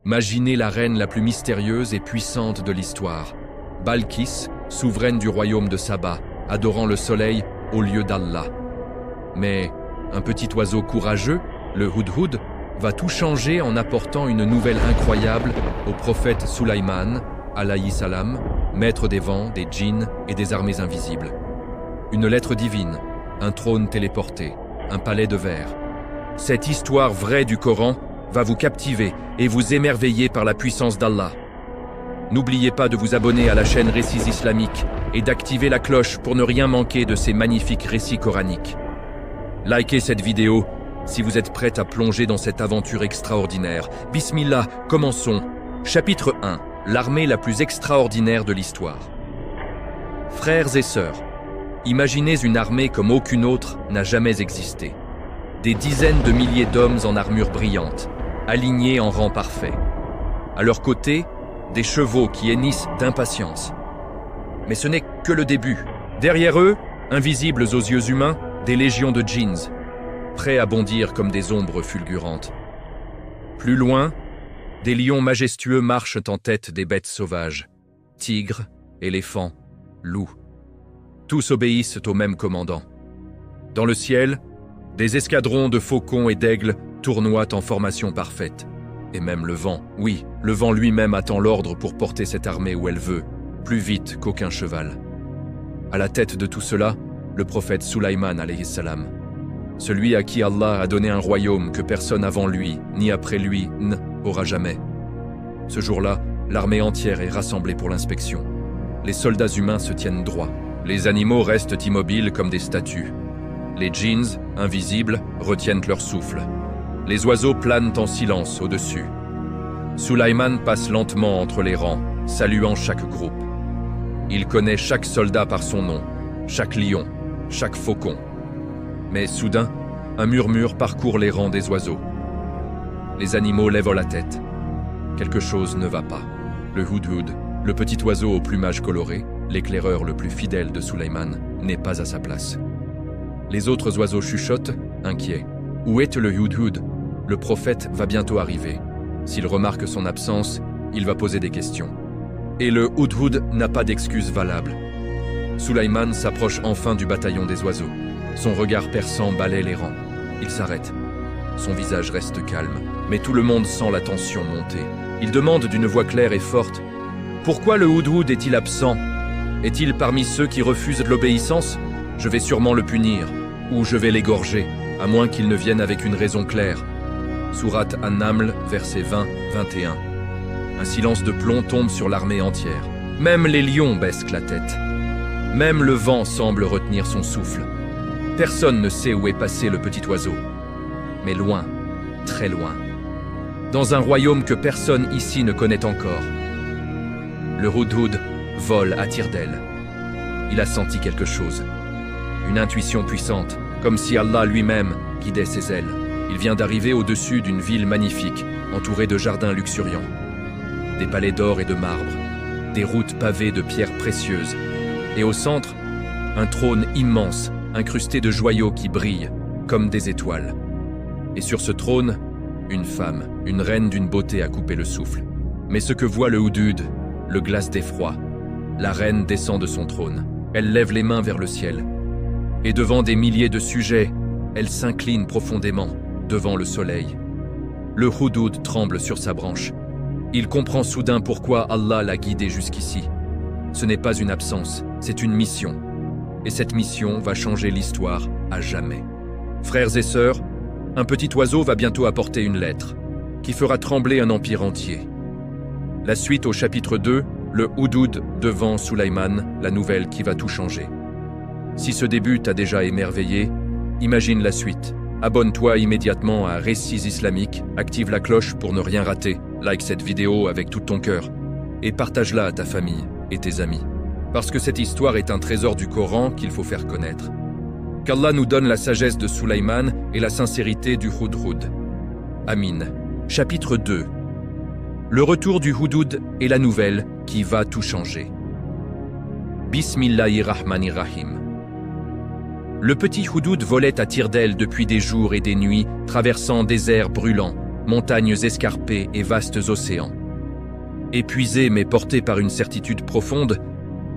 Imaginez la reine la plus mystérieuse et puissante de l'histoire. Balkis, souveraine du royaume de Saba, adorant le soleil au lieu d'Allah. Mais un petit oiseau courageux, le Hudhud, va tout changer en apportant une nouvelle incroyable au prophète Sulaiman, alayhi salam, maître des vents, des djinns et des armées invisibles. Une lettre divine, un trône téléporté, un palais de verre. Cette histoire vraie du Coran va vous captiver et vous émerveiller par la puissance d'Allah. N'oubliez pas de vous abonner à la chaîne Récits Islamiques et d'activer la cloche pour ne rien manquer de ces magnifiques récits coraniques. Likez cette vidéo si vous êtes prêts à plonger dans cette aventure extraordinaire. Bismillah, commençons. Chapitre 1. L'armée la plus extraordinaire de l'histoire. Frères et sœurs, imaginez une armée comme aucune autre n'a jamais existé. Des dizaines de milliers d'hommes en armure brillante, alignés en rang parfait. À leur côté, des chevaux qui hennissent d'impatience. Mais ce n'est que le début. Derrière eux, invisibles aux yeux humains, des légions de djinns, prêts à bondir comme des ombres fulgurantes. Plus loin, des lions majestueux marchent en tête des bêtes sauvages. Tigres, éléphants, loups. Tous obéissent au même commandant. Dans le ciel, des escadrons de faucons et d'aigles tournoient en formation parfaite. Et même le vent, oui, le vent lui-même attend l'ordre pour porter cette armée où elle veut, plus vite qu'aucun cheval. À la tête de tout cela, le prophète Sulaiman alayhi salam, celui à qui Allah a donné un royaume que personne avant lui, ni après lui, n'aura jamais. Ce jour-là, l'armée entière est rassemblée pour l'inspection. Les soldats humains se tiennent droit. Les animaux restent immobiles comme des statues. Les djinns, invisibles, retiennent leur souffle. Les oiseaux planent en silence au-dessus. Sulaiman passe lentement entre les rangs, saluant chaque groupe. Il connaît chaque soldat par son nom, chaque lion, chaque faucon. Mais soudain, un murmure parcourt les rangs des oiseaux. Les animaux lèvent la tête. Quelque chose ne va pas. Le Hudhud, le petit oiseau au plumage coloré, l'éclaireur le plus fidèle de Sulaiman, n'est pas à sa place. Les autres oiseaux chuchotent, inquiets. Où est le Hudhud? Le prophète va bientôt arriver. S'il remarque son absence, il va poser des questions. Et le Hudhud n'a pas d'excuse valable. Sulaiman s'approche enfin du bataillon des oiseaux. Son regard perçant balaie les rangs. Il s'arrête. Son visage reste calme, mais tout le monde sent la tension monter. Il demande d'une voix claire et forte « Pourquoi le Hudhud est-il absent? Est-il parmi ceux qui refusent de l'obéissance? Je vais sûrement le punir, ou je vais l'égorger, à moins qu'il ne vienne avec une raison claire. » Sourate An-Naml, versets 20-21. Un silence de plomb tombe sur l'armée entière. Même les lions baissent la tête. Même le vent semble retenir son souffle. Personne ne sait où est passé le petit oiseau. Mais loin, très loin. Dans un royaume que personne ici ne connaît encore. Le Hudhud vole à tire d'aile. Il a senti quelque chose. Une intuition puissante, comme si Allah lui-même guidait ses ailes. Il vient d'arriver au-dessus d'une ville magnifique, entourée de jardins luxuriants. Des palais d'or et de marbre, des routes pavées de pierres précieuses. Et au centre, un trône immense, incrusté de joyaux qui brillent, comme des étoiles. Et sur ce trône, une femme, une reine d'une beauté à couper le souffle. Mais ce que voit le Hudhud le glace d'effroi. La reine descend de son trône. Elle lève les mains vers le ciel. Et devant des milliers de sujets, elle s'incline profondément devant le soleil. Le Hudhud tremble sur sa branche. Il comprend soudain pourquoi Allah l'a guidé jusqu'ici. Ce n'est pas une absence, c'est une mission. Et cette mission va changer l'histoire à jamais. Frères et sœurs, un petit oiseau va bientôt apporter une lettre qui fera trembler un empire entier. La suite au chapitre 2, le Hudhud devant Sulaiman, la nouvelle qui va tout changer. Si ce début t'a déjà émerveillé, imagine la suite. Abonne-toi immédiatement à Récits Islamiques, active la cloche pour ne rien rater, like cette vidéo avec tout ton cœur et partage-la à ta famille et tes amis. Parce que cette histoire est un trésor du Coran qu'il faut faire connaître. Qu'Allah nous donne la sagesse de Sulaiman et la sincérité du Hudhud. Amin. Chapitre 2. Le retour du Hudhud est la nouvelle qui va tout changer. Bismillahirrahmanirrahim. Le petit Hudhud volait à tire-d'aile depuis des jours et des nuits, traversant déserts brûlants, montagnes escarpées et vastes océans. Épuisé mais porté par une certitude profonde,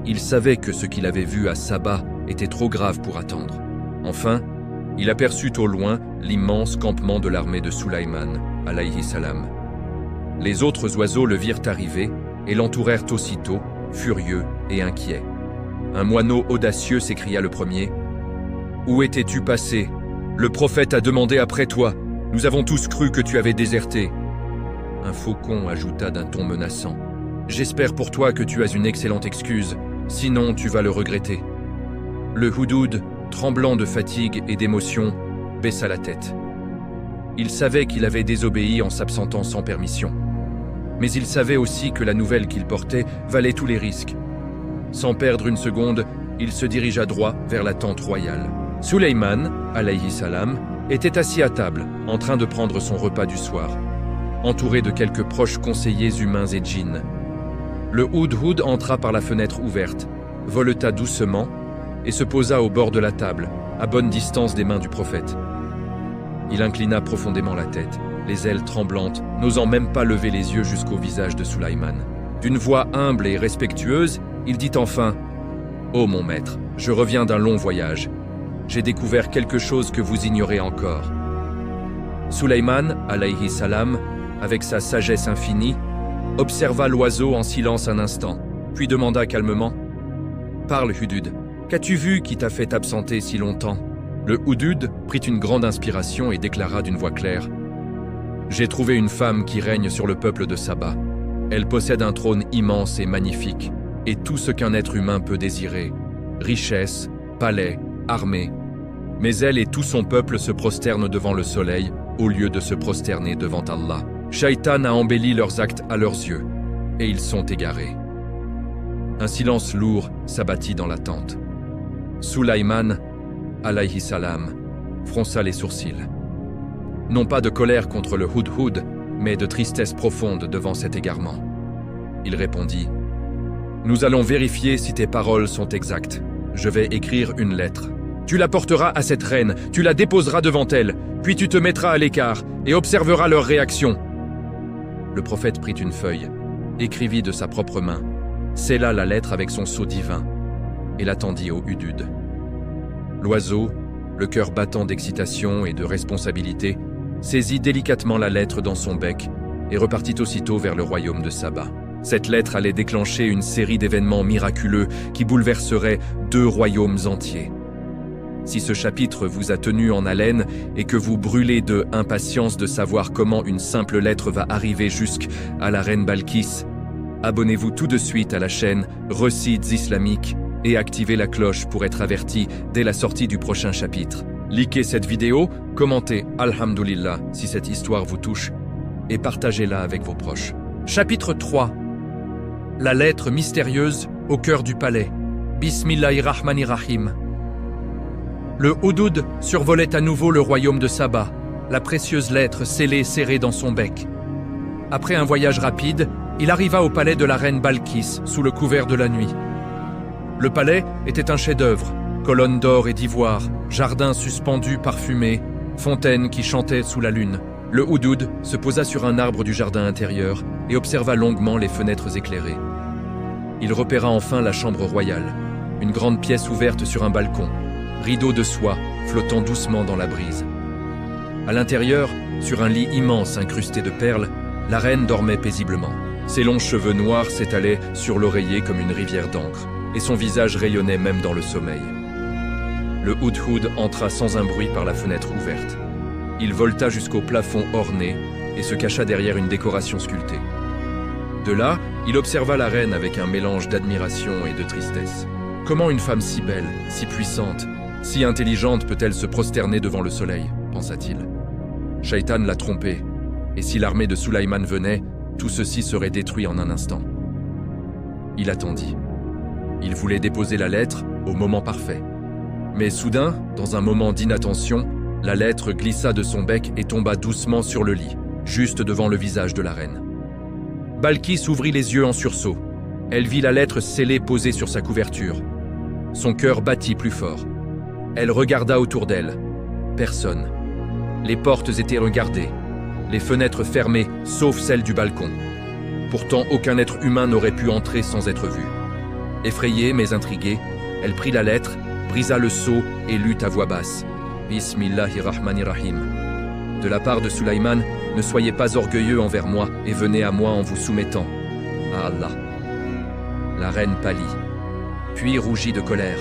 il savait que ce qu'il avait vu à Saba était trop grave pour attendre. Enfin, il aperçut au loin l'immense campement de l'armée de Sulaïman, alayhi salam. Les autres oiseaux le virent arriver et l'entourèrent aussitôt, furieux et inquiets. Un moineau audacieux s'écria le premier. « Où étais-tu passé? Le prophète a demandé après toi. Nous avons tous cru que tu avais déserté. » Un faucon ajouta d'un ton menaçant. « J'espère pour toi que tu as une excellente excuse, sinon tu vas le regretter. » Le houdoud, tremblant de fatigue et d'émotion, baissa la tête. Il savait qu'il avait désobéi en s'absentant sans permission. Mais il savait aussi que la nouvelle qu'il portait valait tous les risques. Sans perdre une seconde, il se dirigea droit vers la tente royale. Sulayman, alayhi salam, était assis à table, en train de prendre son repas du soir, entouré de quelques proches conseillers humains et djinns. Le houdoud entra par la fenêtre ouverte, voleta doucement et se posa au bord de la table, à bonne distance des mains du prophète. Il inclina profondément la tête, les ailes tremblantes, n'osant même pas lever les yeux jusqu'au visage de Sulayman. D'une voix humble et respectueuse, il dit enfin « Ô mon maître, je reviens d'un long voyage. J'ai découvert quelque chose que vous ignorez encore. » Sulayman, alayhi salam, avec sa sagesse infinie, observa l'oiseau en silence un instant, puis demanda calmement « Parle, houdoud, qu'as-tu vu qui t'a fait t'absenter si longtemps ?» Le houdoud prit une grande inspiration et déclara d'une voix claire « J'ai trouvé une femme qui règne sur le peuple de Saba. Elle possède un trône immense et magnifique, et tout ce qu'un être humain peut désirer, richesse, palais, armée. Mais elle et tout son peuple se prosternent devant le soleil, au lieu de se prosterner devant Allah. Shaitan a embelli leurs actes à leurs yeux, et ils sont égarés. » Un silence lourd s'abattit dans la tente. Sulayman, alayhi salam, fronça les sourcils. Non pas de colère contre le houdoud, mais de tristesse profonde devant cet égarement. Il répondit « Nous allons vérifier si tes paroles sont exactes. Je vais écrire une lettre. Tu la porteras à cette reine, tu la déposeras devant elle, puis tu te mettras à l'écart et observeras leur réaction. » Le prophète prit une feuille, écrivit de sa propre main, scella la lettre avec son sceau divin et la tendit au houdoud. L'oiseau, le cœur battant d'excitation et de responsabilité, saisit délicatement la lettre dans son bec et repartit aussitôt vers le royaume de Saba. Cette lettre allait déclencher une série d'événements miraculeux qui bouleverseraient 2 royaumes entiers. Si ce chapitre vous a tenu en haleine et que vous brûlez de impatience de savoir comment une simple lettre va arriver jusqu'à la reine Balkis, abonnez-vous tout de suite à la chaîne Recites islamiques et activez la cloche pour être averti dès la sortie du prochain chapitre. Likez cette vidéo, commentez « Alhamdulillah » si cette histoire vous touche et partagez-la avec vos proches. Chapitre 3. La lettre mystérieuse au cœur du palais. Bismillahirrahmanirrahim. Le houdoud survolait à nouveau le royaume de Saba, la précieuse lettre scellée serrée dans son bec. Après un voyage rapide, il arriva au palais de la reine Balkis sous le couvert de la nuit. Le palais était un chef-d'œuvre, colonnes d'or et d'ivoire, jardins suspendus parfumés, fontaines qui chantaient sous la lune. Le houdoud se posa sur un arbre du jardin intérieur et observa longuement les fenêtres éclairées. Il repéra enfin la chambre royale, une grande pièce ouverte sur un balcon, rideaux de soie flottant doucement dans la brise. À l'intérieur, sur un lit immense incrusté de perles, la reine dormait paisiblement. Ses longs cheveux noirs s'étalaient sur l'oreiller comme une rivière d'encre, et son visage rayonnait même dans le sommeil. Le houdoud entra sans un bruit par la fenêtre ouverte. Il volta jusqu'au plafond orné et se cacha derrière une décoration sculptée. De là, il observa la reine avec un mélange d'admiration et de tristesse. Comment une femme si belle, si puissante, si intelligente peut-elle se prosterner devant le soleil, pensa-t-il. Shaitan l'a trompé, et si l'armée de Sulayman venait, tout ceci serait détruit en un instant. Il attendit. Il voulait déposer la lettre au moment parfait. Mais soudain, dans un moment d'inattention, la lettre glissa de son bec et tomba doucement sur le lit, juste devant le visage de la reine. Balkis ouvrit les yeux en sursaut. Elle vit la lettre scellée posée sur sa couverture. Son cœur battit plus fort. Elle regarda autour d'elle. Personne. Les portes étaient regardées. les fenêtres fermées, sauf celle du balcon. Pourtant, aucun être humain n'aurait pu entrer sans être vu. Effrayée mais intriguée, elle prit la lettre, brisa le sceau et lut à voix basse. Bismillahirrahmanirrahim. De la part de Sulaiman, ne soyez pas orgueilleux envers moi et venez à moi en vous soumettant. À Allah. La reine pâlit, puis rougit de colère.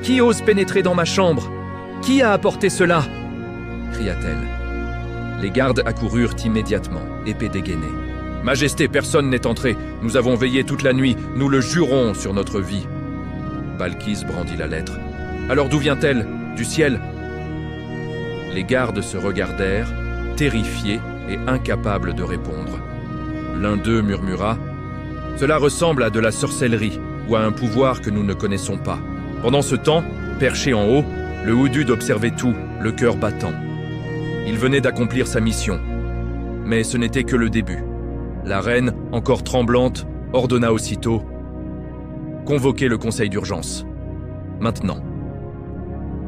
Qui ose pénétrer dans ma chambre? Qui a apporté cela? Cria-t-elle. Les gardes accoururent immédiatement, épée dégainée. Majesté, personne n'est entré. Nous avons veillé toute la nuit. Nous le jurons sur notre vie. Balkis brandit la lettre. Alors d'où vient-elle? Du ciel? Les gardes se regardèrent, terrifiés et incapables de répondre. L'un d'eux murmura « Cela ressemble à de la sorcellerie ou à un pouvoir que nous ne connaissons pas. » Pendant ce temps, perché en haut, le Houdoud observait tout, le cœur battant. Il venait d'accomplir sa mission. Mais ce n'était que le début. La reine, encore tremblante, ordonna aussitôt « Convoquez le conseil d'urgence. Maintenant. »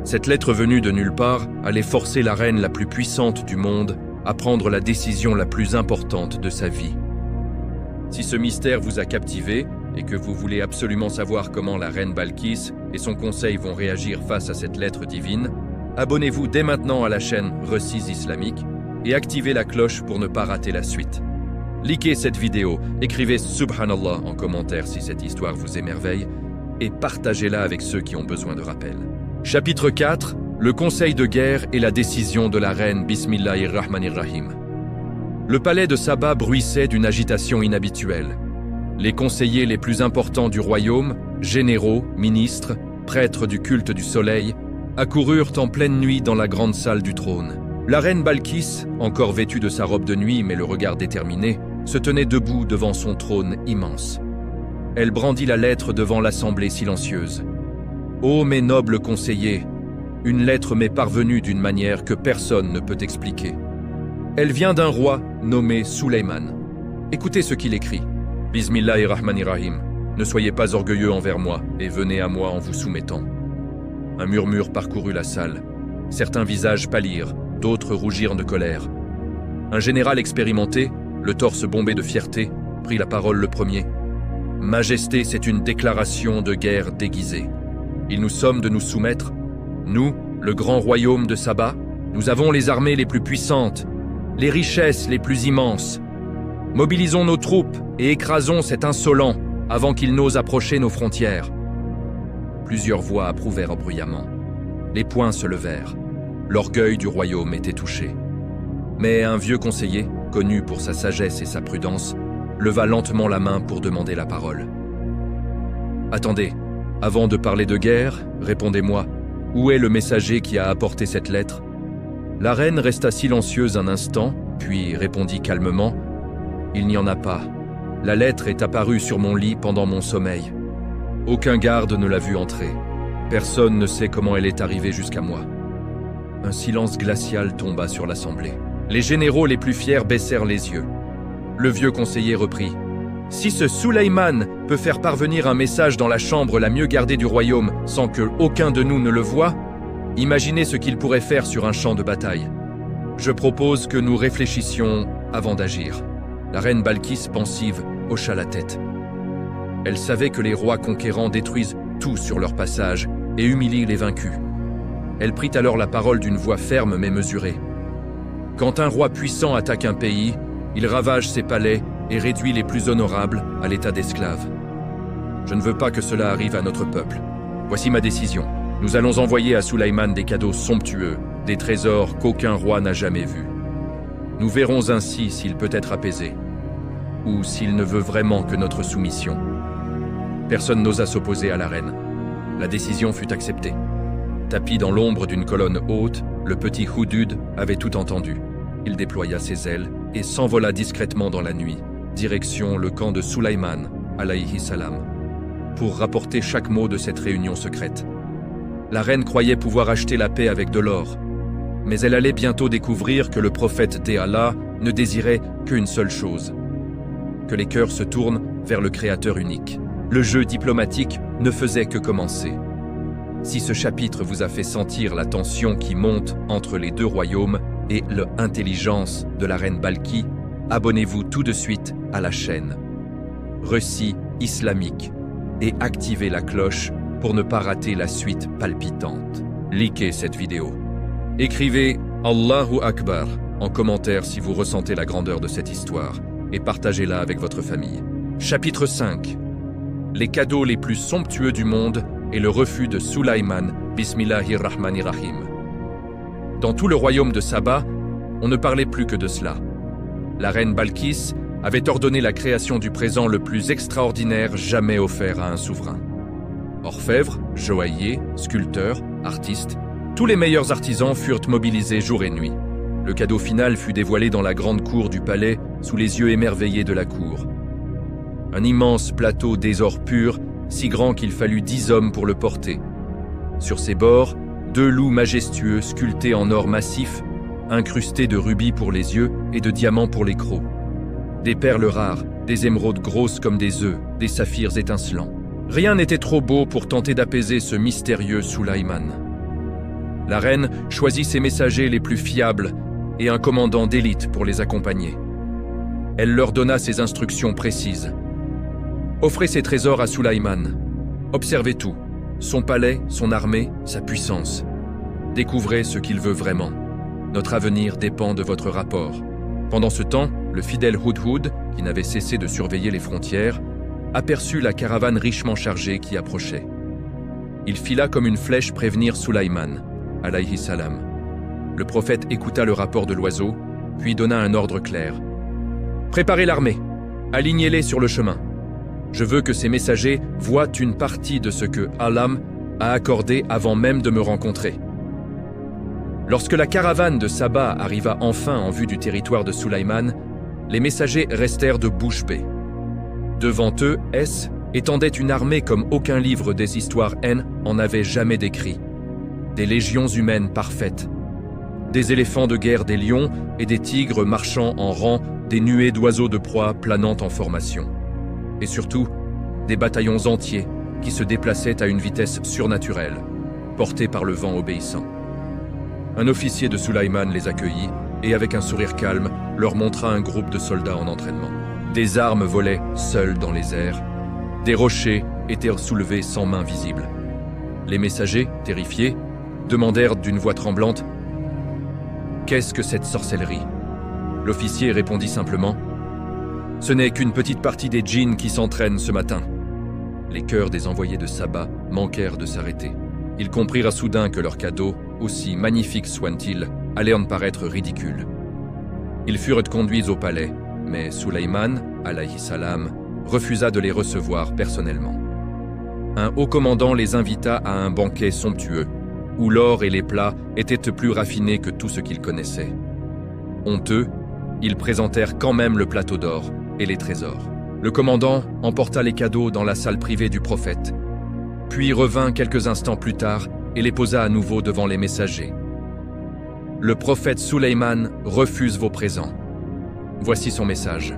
Cette lettre venue de nulle part allait forcer la reine la plus puissante du monde à prendre la décision la plus importante de sa vie. Si ce mystère vous a captivé et que vous voulez absolument savoir comment la reine Balkis et son conseil vont réagir face à cette lettre divine, abonnez-vous dès maintenant à la chaîne Récits Islamiques et activez la cloche pour ne pas rater la suite. Likez cette vidéo, écrivez Subhanallah en commentaire si cette histoire vous émerveille et partagez-la avec ceux qui ont besoin de rappel. Chapitre 4, le conseil de guerre et la décision de la reine Bismillahirrahmanirrahim. Le palais de Saba bruissait d'une agitation inhabituelle. Les conseillers les plus importants du royaume, généraux, ministres, prêtres du culte du soleil, accoururent en pleine nuit dans la grande salle du trône. La reine Balkis, encore vêtue de sa robe de nuit mais le regard déterminé, se tenait debout devant son trône immense. Elle brandit la lettre devant l'assemblée silencieuse. « Ô mes nobles conseillers, une lettre m'est parvenue d'une manière que personne ne peut expliquer. Elle vient d'un roi nommé Sulaiman. Écoutez ce qu'il écrit. Bismillahirrahmanirrahim. Ne soyez pas orgueilleux envers moi et venez à moi en vous soumettant. » Un murmure parcourut la salle. Certains visages pâlirent, d'autres rougirent de colère. Un général expérimenté, le torse bombé de fierté, prit la parole le premier. « Majesté, c'est une déclaration de guerre déguisée. Il nous somme de nous soumettre. Nous, le grand royaume de Saba, nous avons les armées les plus puissantes, les richesses les plus immenses. Mobilisons nos troupes et écrasons cet insolent avant qu'il n'ose approcher nos frontières. » Plusieurs voix approuvèrent bruyamment. Les poings se levèrent. L'orgueil du royaume était touché. Mais un vieux conseiller, connu pour sa sagesse et sa prudence, leva lentement la main pour demander la parole. « Attendez, avant de parler de guerre, répondez-moi, où est le messager qui a apporté cette lettre ?» La reine resta silencieuse un instant, puis répondit calmement « Il n'y en a pas. La lettre est apparue sur mon lit pendant mon sommeil. Aucun garde ne l'a vue entrer. Personne ne sait comment elle est arrivée jusqu'à moi. » Un silence glacial tomba sur l'assemblée. Les généraux les plus fiers baissèrent les yeux. Le vieux conseiller reprit. « Si ce Sulaiman peut faire parvenir un message dans la chambre la mieux gardée du royaume sans que aucun de nous ne le voie, imaginez ce qu'il pourrait faire sur un champ de bataille. Je propose que nous réfléchissions avant d'agir. » La reine Balkis, pensive, hocha la tête. Elle savait que les rois conquérants détruisent tout sur leur passage et humilient les vaincus. Elle prit alors la parole d'une voix ferme mais mesurée. « Quand un roi puissant attaque un pays, il ravage ses palais et réduit les plus honorables à l'état d'esclaves. Je ne veux pas que cela arrive à notre peuple. Voici ma décision. Nous allons envoyer à Sulaiman des cadeaux somptueux, des trésors qu'aucun roi n'a jamais vus. Nous verrons ainsi s'il peut être apaisé, ou s'il ne veut vraiment que notre soumission. » Personne n'osa s'opposer à la reine. La décision fut acceptée. Tapi dans l'ombre d'une colonne haute, le petit Houdoud avait tout entendu. Il déploya ses ailes et s'envola discrètement dans la nuit, direction le camp de Sulaiman, alayhi salam, pour rapporter chaque mot de cette réunion secrète. La reine croyait pouvoir acheter la paix avec de l'or, mais elle allait bientôt découvrir que le prophète d'Allah ne désirait qu'une seule chose, que les cœurs se tournent vers le Créateur unique. Le jeu diplomatique ne faisait que commencer. Si ce chapitre vous a fait sentir la tension qui monte entre les deux royaumes, et l'intelligence de la reine Balki, abonnez-vous tout de suite à la chaîne Récits islamiques et activez la cloche pour ne pas rater la suite palpitante. Likez cette vidéo. Écrivez Allahu Akbar en commentaire si vous ressentez la grandeur de cette histoire et partagez-la avec votre famille. Chapitre 5. Les cadeaux les plus somptueux du monde et le refus de Sulaiman. Bismillahirrahmanirrahim. Dans tout le royaume de Saba, on ne parlait plus que de cela. La reine Balkis avait ordonné la création du présent le plus extraordinaire jamais offert à un souverain. Orfèvres, joailliers, sculpteurs, artistes, tous les meilleurs artisans furent mobilisés jour et nuit. Le cadeau final fut dévoilé dans la grande cour du palais sous les yeux émerveillés de la cour. Un immense plateau d'or pur, si grand qu'il fallut 10 hommes pour le porter. Sur ses bords, 2 loups majestueux sculptés en or massif, incrustés de rubis pour les yeux et de diamants pour les crocs. Des perles rares, des émeraudes grosses comme des œufs, des saphirs étincelants. Rien n'était trop beau pour tenter d'apaiser ce mystérieux Sulaiman. La reine choisit ses messagers les plus fiables et un commandant d'élite pour les accompagner. Elle leur donna ses instructions précises. Offrez ces trésors à Sulaiman. Observez tout, son palais, son armée, sa puissance. Découvrez ce qu'il veut vraiment. Notre avenir dépend de votre rapport. Pendant ce temps, le fidèle Hudhud, qui n'avait cessé de surveiller les frontières, aperçut la caravane richement chargée qui approchait. Il fila comme une flèche prévenir Sulaiman, alayhi salam. Le prophète écouta le rapport de l'oiseau, puis donna un ordre clair. « Préparez l'armée, alignez-les sur le chemin. Je veux que ces messagers voient une partie de ce que Allah a accordé avant même de me rencontrer. » Lorsque la caravane de Saba arriva enfin en vue du territoire de Sulaiman, les messagers restèrent de bouche bée. Devant eux, étendait une armée comme aucun livre des histoires en avait jamais décrit. Des légions humaines parfaites. Des éléphants de guerre, des lions et des tigres marchant en rang, des nuées d'oiseaux de proie planant en formation. Et surtout, des bataillons entiers qui se déplaçaient à une vitesse surnaturelle, portés par le vent obéissant. Un officier de Sulaiman les accueillit et avec un sourire calme, leur montra un groupe de soldats en entraînement. Des armes volaient seules dans les airs. Des rochers étaient soulevés sans main visible. Les messagers, terrifiés, demandèrent d'une voix tremblante « Qu'est-ce que cette sorcellerie ?» L'officier répondit simplement « Ce n'est qu'une petite partie des djinns qui s'entraînent ce matin. » Les cœurs des envoyés de Saba manquèrent de s'arrêter. Ils comprirent soudain que leur cadeau, aussi magnifique soit-il, allait en paraître ridicule. Ils furent conduits au palais, mais Sulaiman, alayhi salam, refusa de les recevoir personnellement. Un haut commandant les invita à un banquet somptueux, où l'or et les plats étaient plus raffinés que tout ce qu'ils connaissaient. Honteux, ils présentèrent quand même le plateau d'or et les trésors. Le commandant emporta les cadeaux dans la salle privée du prophète, puis revint quelques instants plus tard et les posa à nouveau devant les messagers. Le prophète Sulaiman refuse vos présents. Voici son message.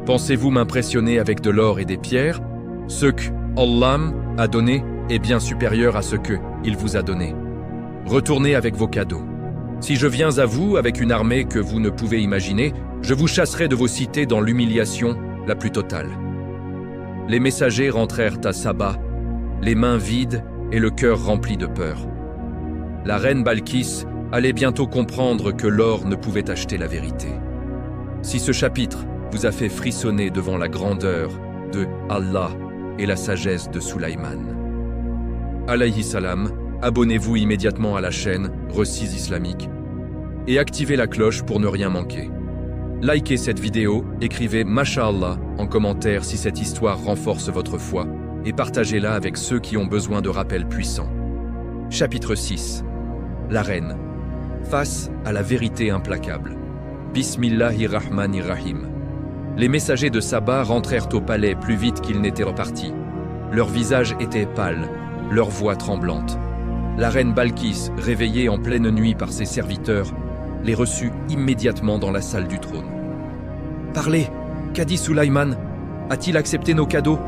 Pensez-vous m'impressionner avec de l'or et des pierres? Ce que Allah a donné est bien supérieur à ce que il vous a donné. Retournez avec vos cadeaux. Si je viens à vous avec une armée que vous ne pouvez imaginer, je vous chasserai de vos cités dans l'humiliation la plus totale. Les messagers rentrèrent à Saba, les mains vides et le cœur rempli de peur. La reine Balkis allait bientôt comprendre que l'or ne pouvait acheter la vérité. Si ce chapitre vous a fait frissonner devant la grandeur de Allah et la sagesse de Sulaiman, alayhi salam, abonnez-vous immédiatement à la chaîne Récits islamiques et activez la cloche pour ne rien manquer. Likez cette vidéo, écrivez Masha'Allah en commentaire si cette histoire renforce votre foi et partagez-la avec ceux qui ont besoin de rappels puissants. Chapitre 6. La reine. Face à la vérité implacable. Bismillahirrahmanirrahim. Les messagers de Saba rentrèrent au palais plus vite qu'ils n'étaient repartis. Leurs visages étaient pâles, leurs voix tremblantes. La reine Balkis, réveillée en pleine nuit par ses serviteurs, les reçut immédiatement dans la salle du trône. « Parlez, qu'a dit Sulaiman? A-t-il accepté nos cadeaux ?»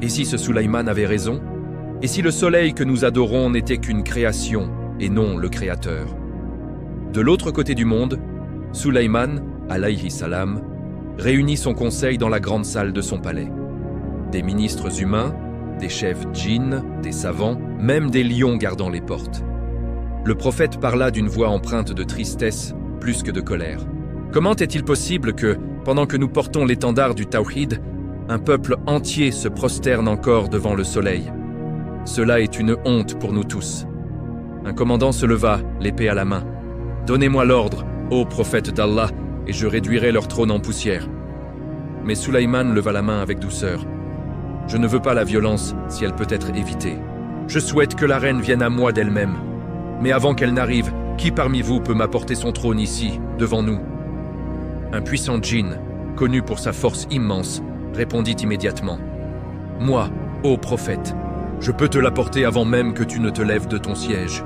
Et si ce Sulayman avait raison? Et si le soleil que nous adorons n'était qu'une création et non le créateur? De l'autre côté du monde, Sulayman, alayhi salam, réunit son conseil dans la grande salle de son palais. Des ministres humains, des chefs djinns, des savants, même des lions gardant les portes. Le prophète parla d'une voix empreinte de tristesse plus que de colère. Comment est-il possible que, pendant que nous portons l'étendard du Tawhid, un peuple entier se prosterne encore devant le soleil? Cela est une honte pour nous tous. Un commandant se leva, l'épée à la main. « Donnez-moi l'ordre, ô prophète d'Allah, et je réduirai leur trône en poussière. » Mais Sulayman leva la main avec douceur. « Je ne veux pas la violence si elle peut être évitée. Je souhaite que la reine vienne à moi d'elle-même. Mais avant qu'elle n'arrive, qui parmi vous peut m'apporter son trône ici, devant nous ?» Un puissant djinn, connu pour sa force immense, répondit immédiatement. « Moi, ô prophète, je peux te l'apporter avant même que tu ne te lèves de ton siège. »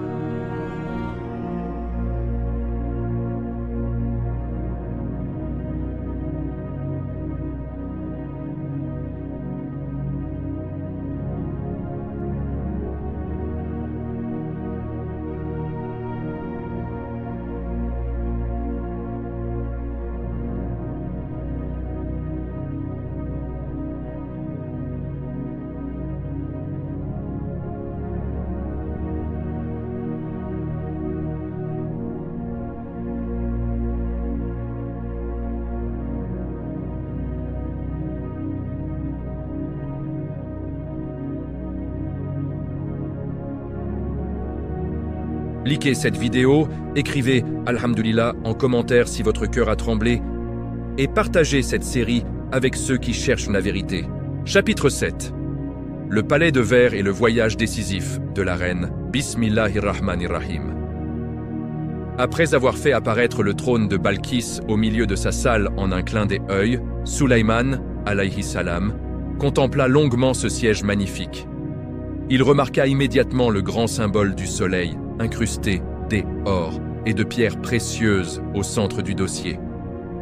Likez cette vidéo, écrivez « Alhamdulillah » en commentaire si votre cœur a tremblé et partagez cette série avec ceux qui cherchent la vérité. Chapitre 7. Le palais de verre et le voyage décisif de la reine. Bismillahirrahmanirrahim. Après avoir fait apparaître le trône de Balkis au milieu de sa salle en un clin d'œil, Sulayman, alayhi salam, contempla longuement ce siège magnifique. Il remarqua immédiatement le grand symbole du soleil, incrusté d'or et de pierres précieuses au centre du dossier.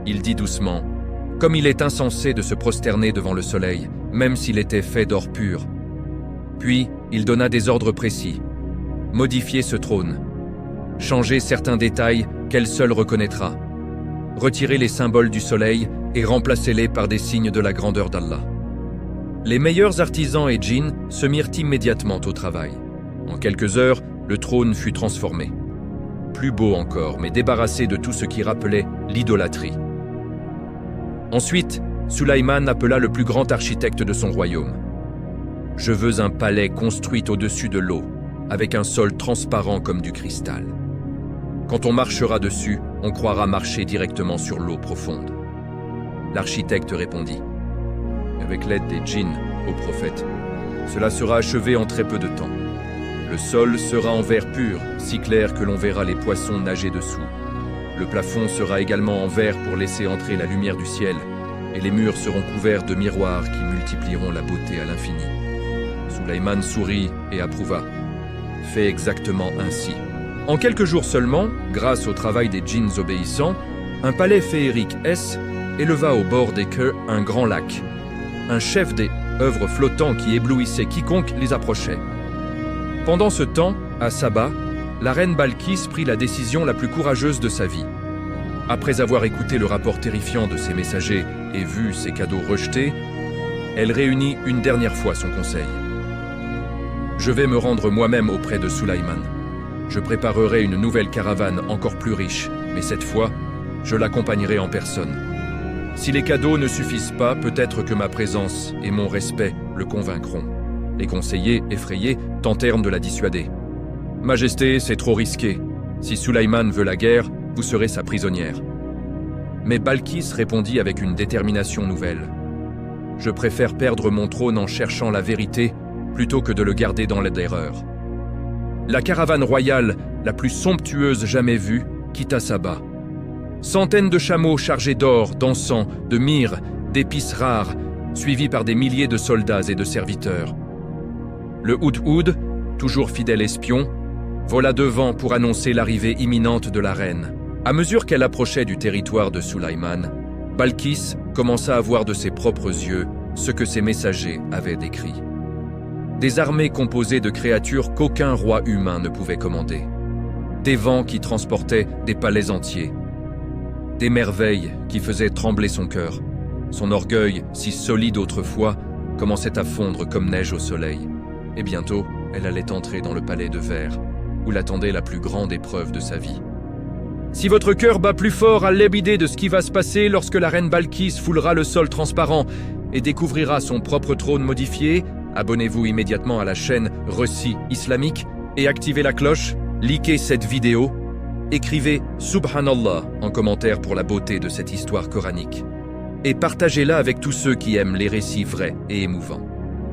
Il dit doucement, « Comme il est insensé de se prosterner devant le soleil, même s'il était fait d'or pur. » Puis, il donna des ordres précis. « Modifiez ce trône. Changez certains détails qu'elle seule reconnaîtra. Retirez les symboles du soleil et remplacez-les par des signes de la grandeur d'Allah. » Les meilleurs artisans et djinns se mirent immédiatement au travail. En quelques heures, le trône fut transformé. Plus beau encore, mais débarrassé de tout ce qui rappelait l'idolâtrie. Ensuite, Sulayman appela le plus grand architecte de son royaume. « Je veux un palais construit au-dessus de l'eau, avec un sol transparent comme du cristal. Quand on marchera dessus, on croira marcher directement sur l'eau profonde. » L'architecte répondit, « Avec l'aide des djinns, ô prophète, cela sera achevé en très peu de temps. Le sol sera en verre pur, si clair que l'on verra les poissons nager dessous. Le plafond sera également en verre pour laisser entrer la lumière du ciel, et les murs seront couverts de miroirs qui multiplieront la beauté à l'infini. » Sulayman sourit et approuva. « Fais exactement ainsi. » En quelques jours seulement, grâce au travail des djinns obéissants, un palais féerique éleva au bord des quais un grand lac, un chef des œuvres flottant qui éblouissait quiconque les approchait. Pendant ce temps, à Saba, la reine Balkis prit la décision la plus courageuse de sa vie. Après avoir écouté le rapport terrifiant de ses messagers et vu ses cadeaux rejetés, elle réunit une dernière fois son conseil. « Je vais me rendre moi-même auprès de Sulayman. Je préparerai une nouvelle caravane encore plus riche, mais cette fois, je l'accompagnerai en personne. Si les cadeaux ne suffisent pas, peut-être que ma présence et mon respect le convaincront. » Les conseillers, effrayés, tentèrent de la dissuader. « Majesté, c'est trop risqué. Si Sulayman veut la guerre, vous serez sa prisonnière. » Mais Balkis répondit avec une détermination nouvelle. « Je préfère perdre mon trône en cherchant la vérité plutôt que de le garder dans l'erreur. » La caravane royale, la plus somptueuse jamais vue, quitta Saba. Centaines de chameaux chargés d'or, d'encens, de myrrhe, d'épices rares, suivis par des milliers de soldats et de serviteurs. Le Hudhud, toujours fidèle espion, vola devant pour annoncer l'arrivée imminente de la reine. À mesure qu'elle approchait du territoire de Sulayman, Balkis commença à voir de ses propres yeux ce que ses messagers avaient décrit. Des armées composées de créatures qu'aucun roi humain ne pouvait commander. Des vents qui transportaient des palais entiers. Des merveilles qui faisaient trembler son cœur. Son orgueil, si solide autrefois, commençait à fondre comme neige au soleil. Et bientôt, elle allait entrer dans le palais de verre, où l'attendait la plus grande épreuve de sa vie. Si votre cœur bat plus fort à l'idée de ce qui va se passer lorsque la reine Balkis foulera le sol transparent et découvrira son propre trône modifié, abonnez-vous immédiatement à la chaîne Récit Islamique et activez la cloche, likez cette vidéo, écrivez « Subhanallah » en commentaire pour la beauté de cette histoire coranique. Et partagez-la avec tous ceux qui aiment les récits vrais et émouvants.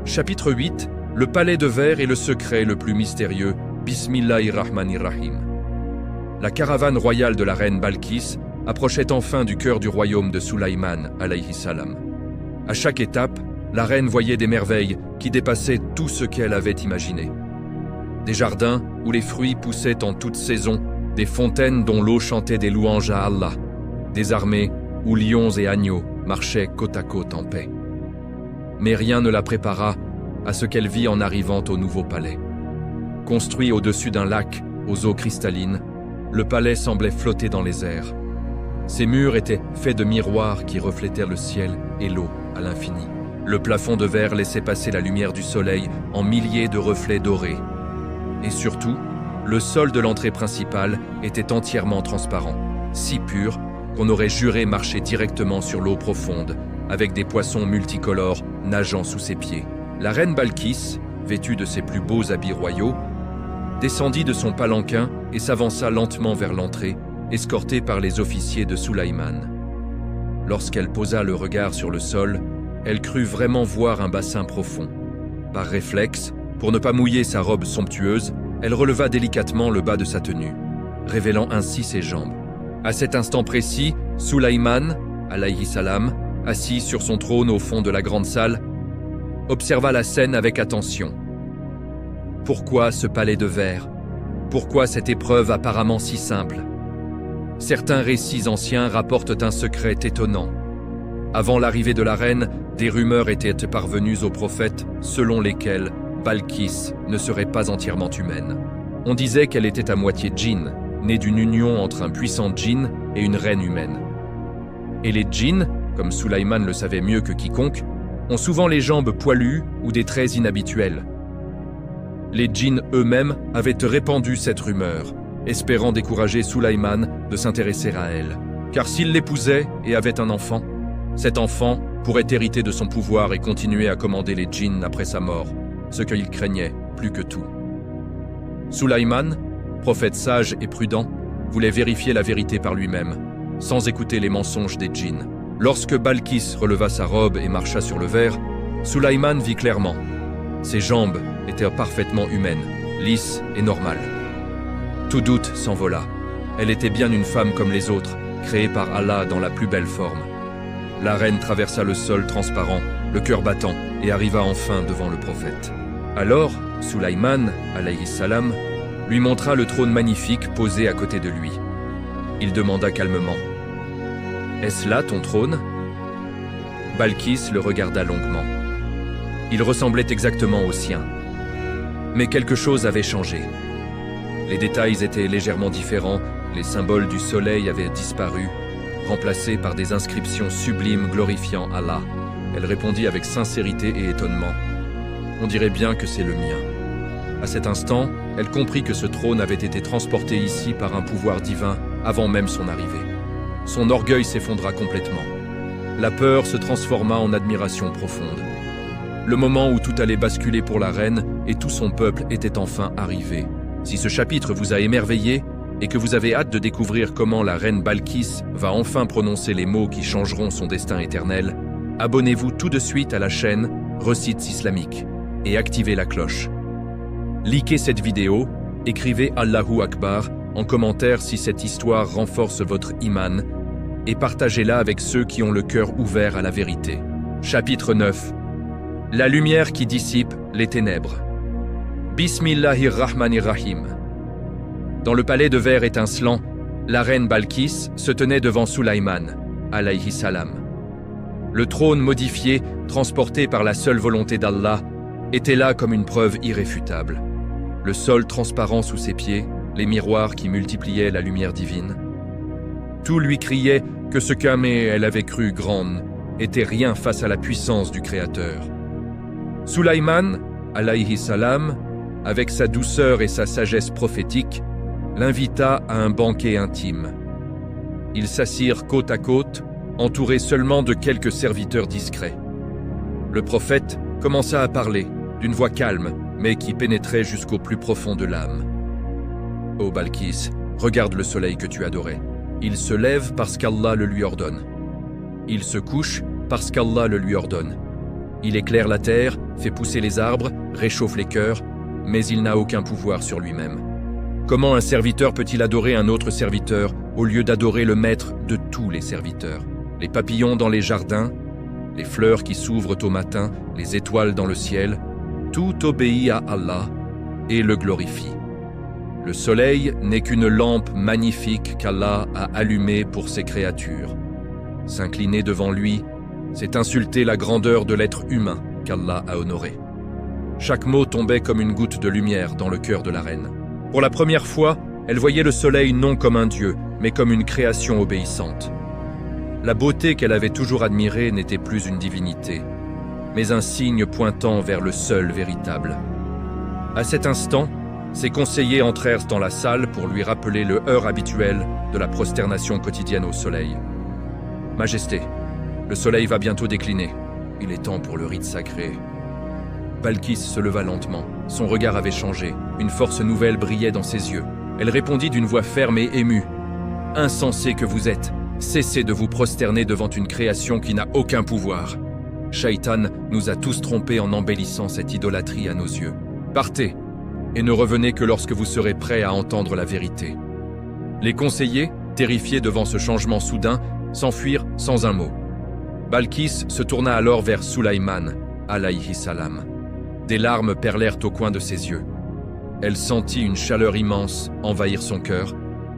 Chapitre 8, le palais de verre et le secret le plus mystérieux, Bismillahirrahmanirrahim. La caravane royale de la reine Balkis approchait enfin du cœur du royaume de Sulaïman, alayhi salam. À chaque étape, la reine voyait des merveilles qui dépassaient tout ce qu'elle avait imaginé. Des jardins où les fruits poussaient en toute saison, des fontaines dont l'eau chantait des louanges à Allah, des armées où lions et agneaux marchaient côte à côte en paix. Mais rien ne la prépara à ce qu'elle vit en arrivant au nouveau palais. Construit au-dessus d'un lac aux eaux cristallines, le palais semblait flotter dans les airs. Ses murs étaient faits de miroirs qui reflétaient le ciel et l'eau à l'infini. Le plafond de verre laissait passer la lumière du soleil en milliers de reflets dorés. Et surtout, le sol de l'entrée principale était entièrement transparent, si pur qu'on aurait juré marcher directement sur l'eau profonde, avec des poissons multicolores nageant sous ses pieds. La reine Balkis, vêtue de ses plus beaux habits royaux, descendit de son palanquin et s'avança lentement vers l'entrée, escortée par les officiers de Sulaïman. Lorsqu'elle posa le regard sur le sol, elle crut vraiment voir un bassin profond. Par réflexe, pour ne pas mouiller sa robe somptueuse, elle releva délicatement le bas de sa tenue, révélant ainsi ses jambes. À cet instant précis, Sulaïman, alayhi salam, assis sur son trône au fond de la grande salle, observa la scène avec attention. Pourquoi ce palais de verre? Pourquoi cette épreuve apparemment si simple? Certains récits anciens rapportent un secret étonnant. Avant l'arrivée de la reine, des rumeurs étaient parvenues au prophète selon lesquelles Balkis ne serait pas entièrement humaine. On disait qu'elle était à moitié djinn, née d'une union entre un puissant djinn et une reine humaine. Et les djinns, comme Sulaïman le savait mieux que quiconque, ont souvent les jambes poilues ou des traits inhabituels. Les djinns eux-mêmes avaient répandu cette rumeur, espérant décourager Sulaïman de s'intéresser à elle. Car s'il l'épousait et avait un enfant, cet enfant pourrait hériter de son pouvoir et continuer à commander les djinns après sa mort, ce qu'il craignait plus que tout. Sulaïman, prophète sage et prudent, voulait vérifier la vérité par lui-même, sans écouter les mensonges des djinns. Lorsque Balkis releva sa robe et marcha sur le verre, Sulaïman vit clairement. Ses jambes étaient parfaitement humaines, lisses et normales. Tout doute s'envola. Elle était bien une femme comme les autres, créée par Allah dans la plus belle forme. La reine traversa le sol transparent, le cœur battant, et arriva enfin devant le prophète. Alors, Sulaïman, alayhi salam, lui montra le trône magnifique posé à côté de lui. Il demanda calmement « Est-ce là ton trône ?» Balkis le regarda longuement. Il ressemblait exactement au sien. Mais quelque chose avait changé. Les détails étaient légèrement différents, les symboles du soleil avaient disparu, remplacés par des inscriptions sublimes glorifiant Allah. Elle répondit avec sincérité et étonnement. « On dirait bien que c'est le mien. » À cet instant, elle comprit que ce trône avait été transporté ici par un pouvoir divin avant même son arrivée. Son orgueil s'effondra complètement. La peur se transforma en admiration profonde. Le moment où tout allait basculer pour la reine et tout son peuple était enfin arrivé. Si ce chapitre vous a émerveillé et que vous avez hâte de découvrir comment la reine Balkis va enfin prononcer les mots qui changeront son destin éternel, abonnez-vous tout de suite à la chaîne Récit Islamique et activez la cloche. Likez cette vidéo, écrivez Allahu Akbar en commentaire si cette histoire renforce votre iman et partagez-la avec ceux qui ont le cœur ouvert à la vérité. Chapitre 9. La lumière qui dissipe les ténèbres. Bismillahirrahmanirrahim. Dans le palais de verre étincelant, la reine Balkis se tenait devant Sulaïman, alayhi salam. Le trône modifié, transporté par la seule volonté d'Allah, était là comme une preuve irréfutable. Le sol transparent sous ses pieds, les miroirs qui multipliaient la lumière divine. Tout lui criait que ce qu'Amé elle avait cru grande était rien face à la puissance du Créateur. Sulaïman, alayhi salam, avec sa douceur et sa sagesse prophétique, l'invita à un banquet intime. Ils s'assirent côte à côte, entourés seulement de quelques serviteurs discrets. Le prophète commença à parler, d'une voix calme, mais qui pénétrait jusqu'au plus profond de l'âme. « Ô Balkis, regarde le soleil que tu adorais. Il se lève parce qu'Allah le lui ordonne. Il se couche parce qu'Allah le lui ordonne. Il éclaire la terre, fait pousser les arbres, réchauffe les cœurs, mais il n'a aucun pouvoir sur lui-même. Comment un serviteur peut-il adorer un autre serviteur au lieu d'adorer le maître de tous les serviteurs? Les papillons dans les jardins, les fleurs qui s'ouvrent au matin, les étoiles dans le ciel, tout obéit à Allah et le glorifie. Le soleil n'est qu'une lampe magnifique qu'Allah a allumée pour ses créatures. S'incliner devant lui, c'est insulter la grandeur de l'être humain qu'Allah a honoré. Chaque mot tombait comme une goutte de lumière dans le cœur de la reine. Pour la première fois, elle voyait le soleil non comme un dieu, mais comme une création obéissante. La beauté qu'elle avait toujours admirée n'était plus une divinité, mais un signe pointant vers le seul véritable. À cet instant, ses conseillers entrèrent dans la salle pour lui rappeler le heure habituel de la prosternation quotidienne au soleil. « Majesté, le soleil va bientôt décliner. Il est temps pour le rite sacré. » Balkis se leva lentement. Son regard avait changé. Une force nouvelle brillait dans ses yeux. Elle répondit d'une voix ferme et émue. « Insensé que vous êtes, cessez de vous prosterner devant une création qui n'a aucun pouvoir. Shaitan nous a tous trompés en embellissant cette idolâtrie à nos yeux. Partez, et ne revenez que lorsque vous serez prêts à entendre la vérité. » Les conseillers, terrifiés devant ce changement soudain, s'enfuirent sans un mot. Balkis se tourna alors vers Sulaïman, alayhi salam. Des larmes perlèrent au coin de ses yeux. Elle sentit une chaleur immense envahir son cœur,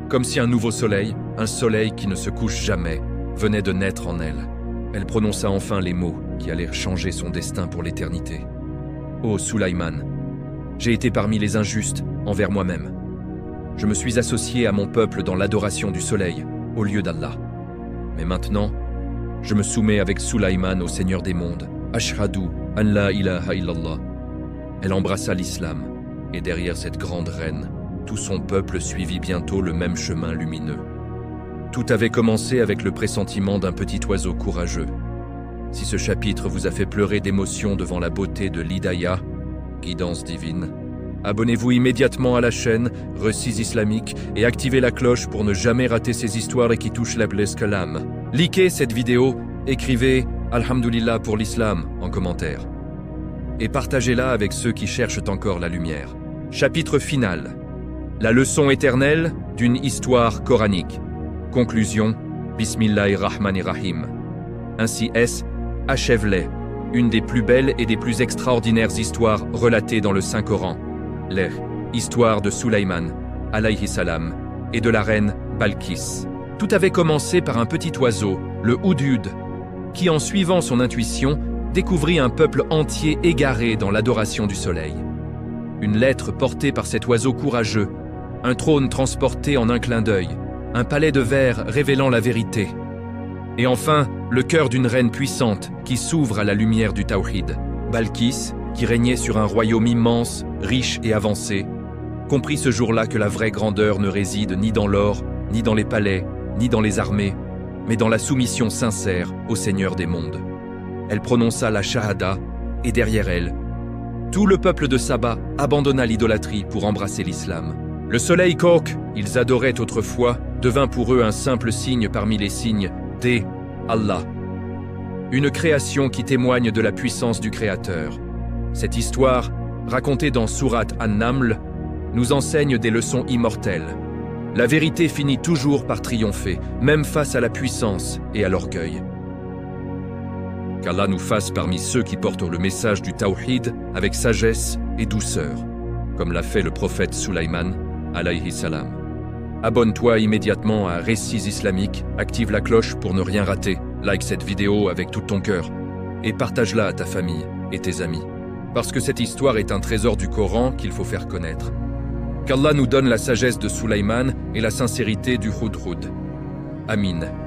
comme si un nouveau soleil, un soleil qui ne se couche jamais, venait de naître en elle. Elle prononça enfin les mots qui allèrent changer son destin pour l'éternité. « Ô Sulaïman, j'ai été parmi les injustes envers moi-même. Je me suis associé à mon peuple dans l'adoration du soleil, au lieu d'Allah. Mais maintenant, je me soumets avec Sulaïman au Seigneur des mondes. Ashhadu an la ilaha illallah. » Elle embrassa l'islam, et derrière cette grande reine, tout son peuple suivit bientôt le même chemin lumineux. Tout avait commencé avec le pressentiment d'un petit oiseau courageux. Si ce chapitre vous a fait pleurer d'émotion devant la beauté de l'Hidayah, guidance divine, abonnez-vous immédiatement à la chaîne Récits islamiques et activez la cloche pour ne jamais rater ces histoires qui touchent la blesse que l'âme. Likez cette vidéo, écrivez « Alhamdulillah pour l'islam » en commentaire. Et partagez-la avec ceux qui cherchent encore la lumière. Chapitre final. La leçon éternelle d'une histoire coranique. Conclusion. Bismillahirrahmanirrahim. Ainsi est, achève-les, une des plus belles et des plus extraordinaires histoires relatées dans le Saint-Coran. Les histoires de Sulaïman, alayhi salam, et de la reine Balkis. Tout avait commencé par un petit oiseau, le Hudhud, qui, en suivant son intuition, découvrit un peuple entier égaré dans l'adoration du soleil. Une lettre portée par cet oiseau courageux, un trône transporté en un clin d'œil, un palais de verre révélant la vérité. Et enfin, le cœur d'une reine puissante qui s'ouvre à la lumière du Tawhid. Balkis, qui régnait sur un royaume immense, riche et avancé, comprit ce jour-là que la vraie grandeur ne réside ni dans l'or, ni dans les palais, ni dans les armées, mais dans la soumission sincère au Seigneur des mondes. Elle prononça la shahada, et derrière elle, tout le peuple de Saba abandonna l'idolâtrie pour embrasser l'islam. Le soleil qu'Ok, ils adoraient autrefois, devint pour eux un simple signe parmi les signes d'Allah. Une création qui témoigne de la puissance du Créateur. Cette histoire, racontée dans Sourate An-Naml, nous enseigne des leçons immortelles. La vérité finit toujours par triompher, même face à la puissance et à l'orgueil. Qu'Allah nous fasse parmi ceux qui portent le message du Tawhid avec sagesse et douceur, comme l'a fait le prophète Sulaïman, alayhi salam. Abonne-toi immédiatement à Récits islamiques, active la cloche pour ne rien rater. like cette vidéo avec tout ton cœur et partage-la à ta famille et tes amis. Parce que cette histoire est un trésor du Coran qu'il faut faire connaître. Qu'Allah nous donne la sagesse de Sulaiman et la sincérité du Hudhud. Amin.